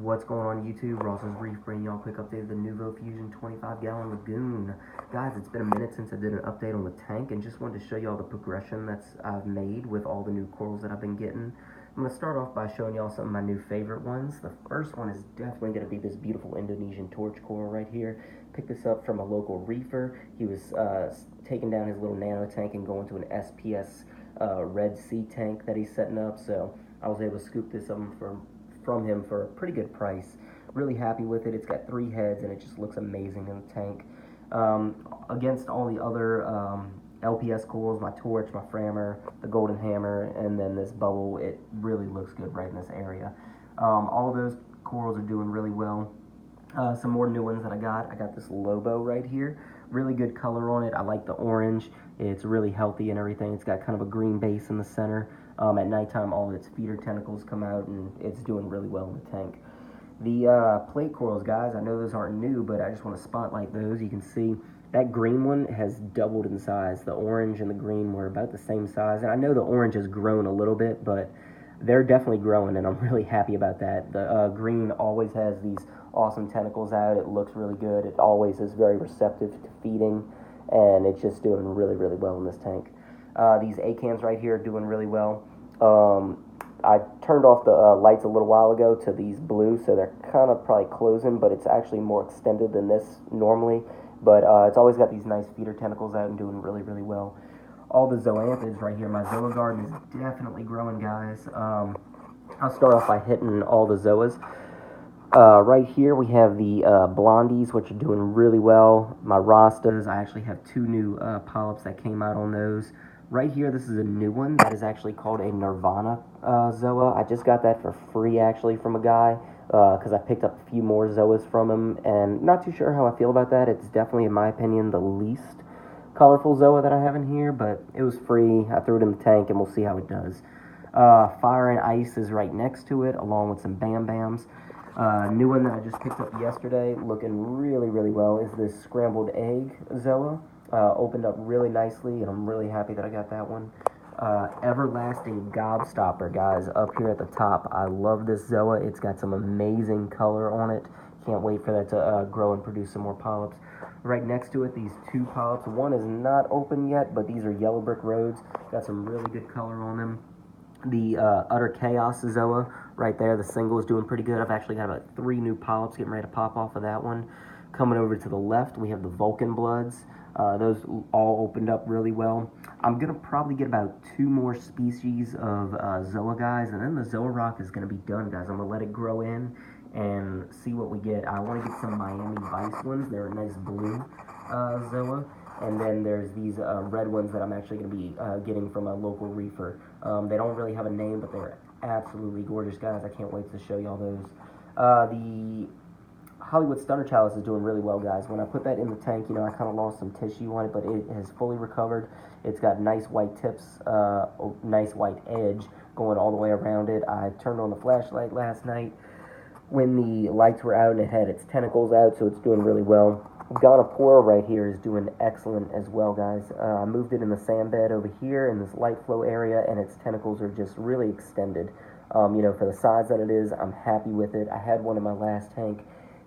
What's going on YouTube? Ross's Reef bringing y'all a quick update of the Nuvo Fusion 25-gallon lagoon. Guys, it's been a minute since I did an update on the tank and just wanted to show y'all the progression I've made with all the new corals that I've been getting. I'm going to start off by showing y'all some of my new favorite ones. The first one is definitely going to be this beautiful Indonesian torch coral right here. Picked this up from a local reefer. He was taking down his little nano tank and going to an SPS Red Sea tank that he's setting up, so I was able to scoop this up from him for a pretty good price. Really happy with it. It's got 3 heads and it just looks amazing in the tank. Against all the other LPS corals, my torch, my frammer, the golden hammer, and then this bubble, it really looks good right in this area. All of those corals are doing really well. Some more new ones that I got this Lobo right here. Really good color on it. I like the orange. It's really healthy and everything. It's got kind of a green base in the center. At nighttime, all of its feeder tentacles come out, and it's doing really well in the tank. The plate corals, guys, I know those aren't new, but I just want to spotlight those. You can see that green one has doubled in size. The orange and the green were about the same size, and I know the orange has grown a little bit, but they're definitely growing, and I'm really happy about that. The green always has these awesome tentacles out. It looks really good. It always is very receptive to feeding, and it's just doing really, really well in this tank. These acans right here are doing really well. I turned off the lights a little while ago to these blue, so they're kind of probably closing, but it's actually more extended than this normally. But it's always got these nice feeder tentacles out and doing really, really well. All the zoanthids right here, my zoa garden is definitely growing, guys. I'll start off by hitting all the zoas. Right here we have the blondies, which are doing really well. My rastas, I actually have 2 new polyps that came out on those. Right here, this is a new one that is actually called a Nirvana zoa. I just got that for free, actually, from a guy, because I picked up a few more zoas from him, and not too sure how I feel about that. It's definitely, in my opinion, the least colorful zoa that I have in here, but it was free. I threw it in the tank, and we'll see how it does. Fire and Ice is right next to it, along with some Bam Bams. New one that I just picked up yesterday, looking really, really well, is this Scrambled Egg zoa. Opened up really nicely, and I'm really happy that I got that one. Everlasting Gobstopper, guys, up here at the top. I love this zoa. It's got some amazing color on it. Can't wait for that to grow and produce some more polyps. Right next to it, these 2 polyps. One is not open yet, but these are Yellow Brick Roads. Got some really good color on them. The Utter Chaos zoa right there, the single is doing pretty good. I've actually got about 3 new polyps getting ready to pop off of that one. Coming over to the left, we have the Vulcan Bloods. Those all opened up really well. I'm going to probably get about 2 more species of zoa, guys, and then the zoa rock is going to be done, guys. I'm going to let it grow in and see what we get. I want to get some Miami Vice ones. They're a nice blue zoa. And then there's these red ones that I'm actually going to be getting from a local reefer. They don't really have a name, but they're absolutely gorgeous, guys. I can't wait to show y'all those. The Hollywood Stunner Chalice is doing really well, guys. When I put that in the tank, you know, I kind of lost some tissue on it, but it has fully recovered. It's got nice white tips, nice white edge going all the way around it. I turned on the flashlight last night when the lights were out, and it had its tentacles out, so it's doing really well. Gonapora right here is doing excellent as well, guys. I moved it in the sand bed over here in this light flow area, and its tentacles are just really extended. You know, for the size that it is, I'm happy with it. I had one in my last tank.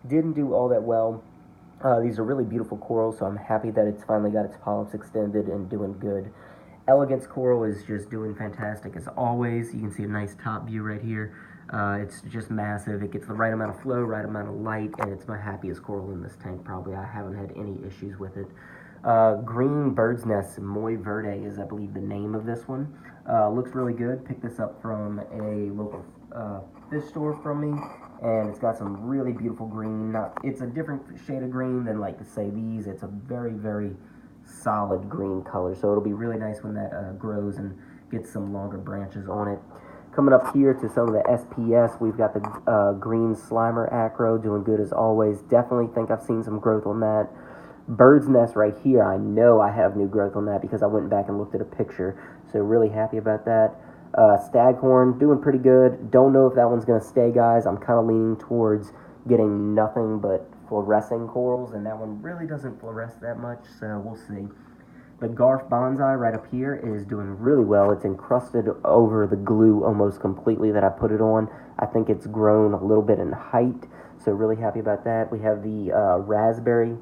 Didn't do all that well. These are really beautiful corals, so I'm happy that it's finally got its polyps extended and doing good. Elegance Coral is just doing fantastic as always. You can see a nice top view right here. It's just massive. It gets the right amount of flow, right amount of light, and it's my happiest coral in this tank probably. I haven't had any issues with it. Green Bird's Nest Moy Verde is, I believe, the name of this one. Looks really good. Picked this up from a local fish store from me, and it's got some really beautiful green. It's a different shade of green than, like, say, these. It's a very, very solid green color, so it'll be really nice when that grows and gets some longer branches on it. Coming up here to some of the SPS, we've got the green Slimer Acro doing good as always. Definitely think I've seen some growth on that. Bird's Nest right here, I know I have new growth on that because I went back and looked at a picture, so really happy about that. Staghorn, doing pretty good. Don't know if that one's going to stay, guys. I'm kind of leaning towards getting nothing but fluorescing corals, and that one really doesn't fluoresce that much, so we'll see. The Garf Bonsai right up here is doing really well. It's encrusted over the glue almost completely that I put it on. I think it's grown a little bit in height, so really happy about that. We have the raspberry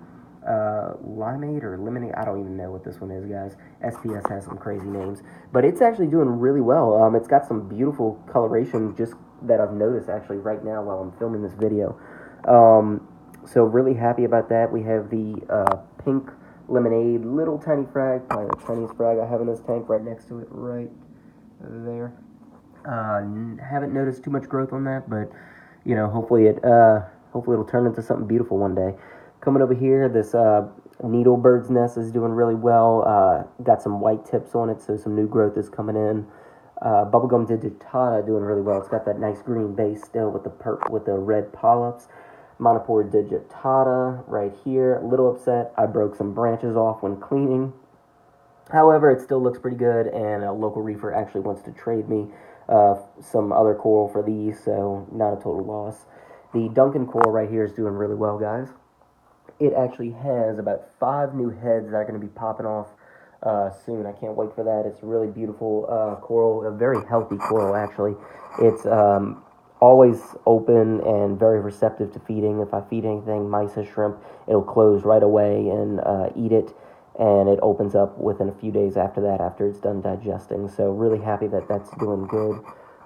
limeade or lemonade. I don't even know what this one is, guys. SPS has some crazy names, but it's actually doing really well. It's got some beautiful coloration just that I've noticed actually right now while I'm filming this video. So really happy about that. We have the pink lemonade, little tiny frag, probably the tiniest frag I have in this tank, right next to it, right there. Haven't noticed too much growth on that, but you know, hopefully it'll turn into something beautiful one day. Coming over here, this needle bird's nest is doing really well. Got some white tips on it, so some new growth is coming in. Bubblegum digitata doing really well. It's got that nice green base still with the red polyps. Monopore digitata right here. A little upset. I broke some branches off when cleaning. However, it still looks pretty good, and a local reefer actually wants to trade me some other coral for these, so not a total loss. The Duncan coral right here is doing really well, guys. It actually has about 5 new heads that are going to be popping off soon. I can't wait for that. It's a really beautiful coral, a very healthy coral, actually. It's always open and very receptive to feeding. If I feed anything, mice or shrimp, it'll close right away and eat it, and it opens up within a few days after that, after it's done digesting. So really happy that that's doing good.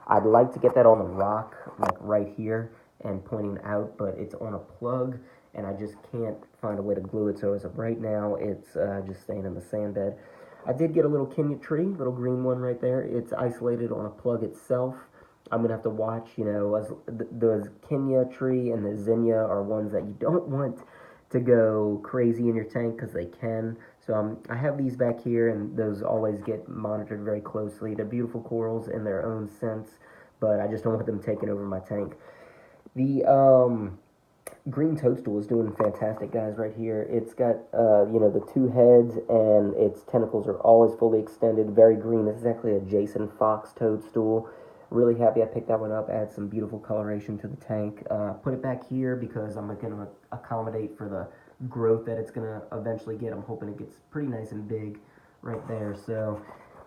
I'd like to get that on the rock, like right here, and pointing out, but it's on a plug, and I just can't find a way to glue it, so as of right now, it's just staying in the sand bed. I did get a little Kenya tree, little green one right there. It's isolated on a plug itself. I'm going to have to watch, you know, as the Kenya tree and the zinnia are ones that you don't want to go crazy in your tank because they can. So I have these back here, and those always get monitored very closely. They're beautiful corals in their own sense, but I just don't want them taking over my tank. The green toadstool is doing fantastic, guys, right here. It's got, you know, the 2 heads, and its tentacles are always fully extended, very green. This is actually a Jason Fox toadstool. Really happy I picked that one up, add some beautiful coloration to the tank. Put it back here because I'm going to accommodate for the growth that it's going to eventually get. I'm hoping it gets pretty nice and big right there. So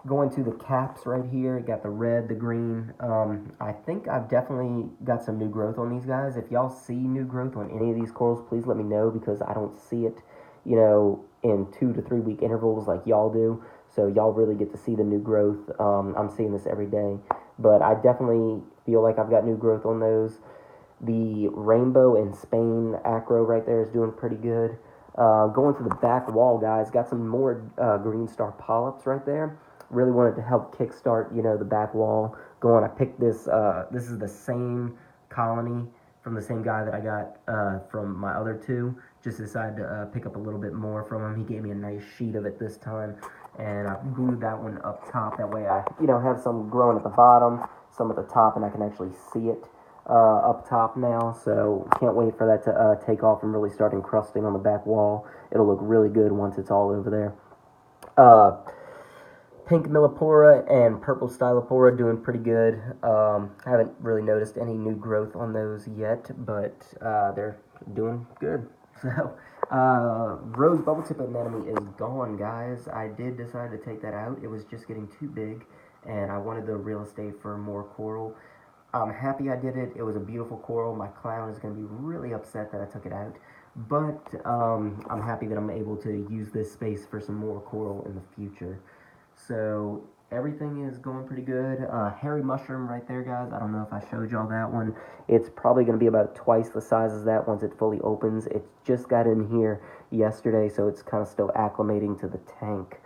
going to the caps right here, got the red, the green. I think I've definitely got some new growth on these guys. If y'all see new growth on any of these corals, please let me know, because I don't see it, you know, in 2 to 3 week intervals like y'all do. So y'all really get to see the new growth. I'm seeing this every day, but I definitely feel like I've got new growth on those. The rainbow in Spain acro right there is doing pretty good. Going to the back wall, guys, got some more green star polyps right there. Really wanted to help kickstart, you know, the back wall going. I picked this. This is the same colony from the same guy that I got from my other 2. Just decided to pick up a little bit more from him. He gave me a nice sheet of it this time, and I glued that one up top. That way I, you know, have some growing at the bottom, some at the top, and I can actually see it up top now. So can't wait for that to take off and really start encrusting on the back wall. It'll look really good once it's all over there. Pink Millipora and purple Stylopora doing pretty good. Haven't really noticed any new growth on those yet, but they're doing good. So, Rose Bubble Tip Anemone is gone, guys. I did decide to take that out. It was just getting too big, and I wanted the real estate for more coral. I'm happy I did it. It was a beautiful coral. My clown is going to be really upset that I took it out, but I'm happy that I'm able to use this space for some more coral in the future. So everything is going pretty good. Hairy mushroom right there, guys. I don't know if I showed y'all that one. It's probably going to be about twice the size as that once it fully opens. It just got in here yesterday, so it's kind of still acclimating to the tank.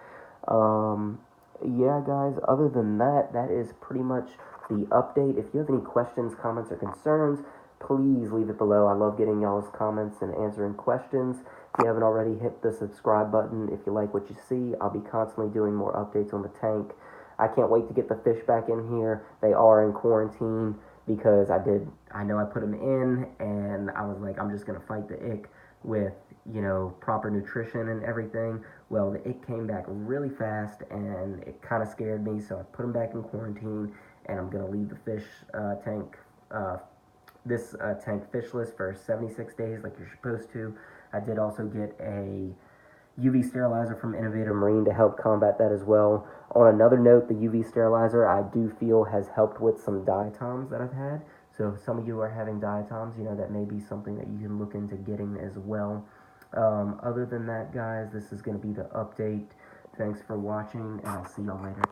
Yeah, guys, other than that, that is pretty much the update. If you have any questions, comments, or concerns, please leave it below. I love getting y'all's comments and answering questions. If you haven't already, hit the subscribe button. If you like what you see, I'll be constantly doing more updates on the tank. I can't wait to get the fish back in here. They are in quarantine because I know I put them in, and I was like, I'm just going to fight the ick with, you know, proper nutrition and everything. Well, the ick came back really fast, and it kind of scared me, so I put them back in quarantine, and I'm going to leave the fish tank, tank fishless for 76 days like you're supposed to. I did also get a UV sterilizer from Innovative Marine to help combat that as well. On another note, the UV sterilizer I do feel has helped with some diatoms that I've had. So if some of you are having diatoms, that may be something that you can look into getting as well. Other than that, guys, this is going to be the update. Thanks for watching, and I'll see y'all later.